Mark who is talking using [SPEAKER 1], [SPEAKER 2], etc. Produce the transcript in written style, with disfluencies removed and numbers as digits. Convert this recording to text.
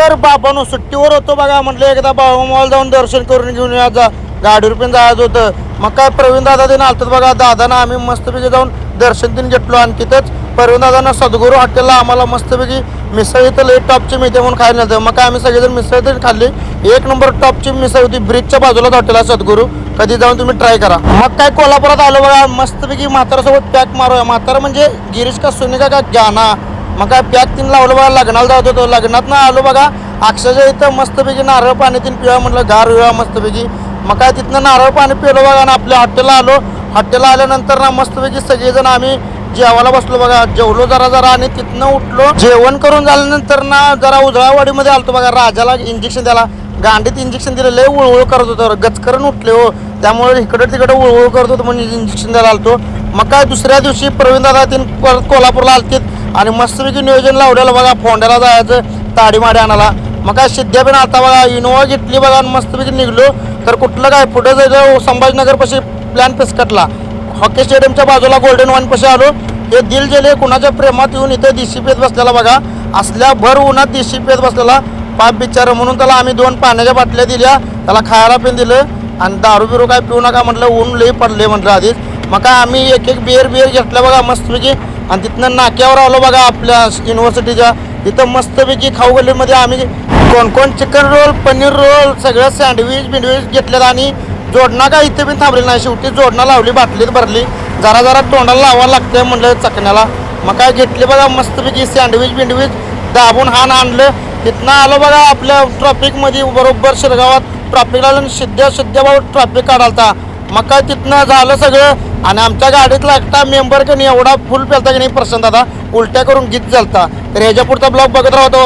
[SPEAKER 1] सुट्टीवर बाबांनो सुट्टीवर होतो बघा, म्हटलं एकदा बाबा मॉल जाऊन दर्शन करून घेऊन या. गाडीवर पण जायचं होतं. मग काय प्रवीण दादा तिने आलतात बघा. दादांना आम्ही मस्तपैकी जाऊन दर्शन तीन घेतलो आणि तिथंच प्रवीण दादांना सद्गुरू हॉटेलला आम्हाला मस्तपैकी मिसळ इथं लई टॉपची मिळते म्हणून खायला नेलं. मग काय आम्ही सगळेजण मिसळ तरी खाल्ली. एक नंबर टॉपची मिसळ होती. ब्रिजच्या बाजूलाच हॉटेल आहे सद्गुरू. कधी जाऊन तुम्ही ट्राय करा. मग काय कोल्हापुरात आलो बघा, मस्तपैकी म्हातारासोबत पॅक मारूया. म्हातारा म्हणजे गिरीश का सुनिका का गाणा. मग काय पॅक तीन लावलं बघा. लग्नाला जात होतो. लग्नात ना आलो बघा. अक्षरशः इथं मस्तपैकी नारळ पाणी तीन पिऊया म्हटलं, गार होऊया मस्तपैकी. मग काय तिथनं नारळ पाणी पिलो बघा आणि आपल्या हॉटेलला आलो. हॉटेलला आल्यानंतर ना मस्तपैकी सगळेजण आम्ही जेवायला बसलो बघा. जेवलो जरा आणि तिथनं उठलो. जेवण करून झाल्यानंतर ना जरा उजळावाडीमध्ये आलतो बघा. राजाला इंजेक्शन द्यायला. गांडीत इंजेक्शन दिलं. लय उळवळ करत होतं. गचकरण उठले हो. त्यामुळे इकडं तिकडं उळवळ करत होतं म्हणजे इंजेक्शन द्यायला आलतो. मग काय दुसऱ्या दिवशी प्रवीण दादा तीन परत कोल्हापूरला आलतीत आणि मस्तपैकी नियोजन लावलेलं बघा. फोंड्याला जायचं ताडीमाडी आणायला. मग काय सिद्ध्या पण आता बघा. इनोवा घेतली बघा आणि मस्तपैकी निघलो. तर कुठलं काय पुढे जायचं संभाजीनगर पाशी प्लॅन फिसकटला. हॉकी स्टेडियमच्या बाजूला गोल्डन वन पाशी आलो. हे दिल जेले कुणाच्या प्रेमात येऊन इथं देशी पेत बसलेला बघा. असल्या भर उन्हात देशी पेत बसलेला पाप बिचार. म्हणून त्याला आम्ही 2 पाण्याच्या बाटल्या दिल्या. त्याला खायला पण दिलं आणि दारू बिरू काय पिऊ नका म्हटलं. ऊन लई पडले म्हटलं आधीच. मग काय आम्ही एक बिअर घेतलं बघा मस्तपैकी आणि तिथनं नाक्यावर आलो बघा आपल्या युनिव्हर्सिटीच्या. इथं मस्तपैकी खाऊ गल्लीमध्ये आम्ही कोण चिकन रोल, पनीर रोल, सगळं सँडविच घेतलेलं आणि जोडणा काय इथे पण थांबली नाही. शेवटी जोडणा लावली, बाटलीत भरली. जरा तोंडाला लावायला लागतंय म्हटलं चकण्याला. मग काय घेतले बघा मस्तपैकी सँडविच दाबून आणलं. तिथनं आलो बघा आपल्या ट्रॉफिकमध्ये. बरोबर शिरगावात ट्रॉफिक लागलं आणि सिद्ध्या भाऊ ट्रॉफिक काढालता. मग काय तिथनं झालं सगळं आणि आमच्या गाडीतला एकटा मेंबर का नाही एवढा फुल पेलता की नाही प्रशांत दादा, उलट्या करून गीत झालता. तर ह्याच्या पुढचा ब्लॉग बघत राहतो.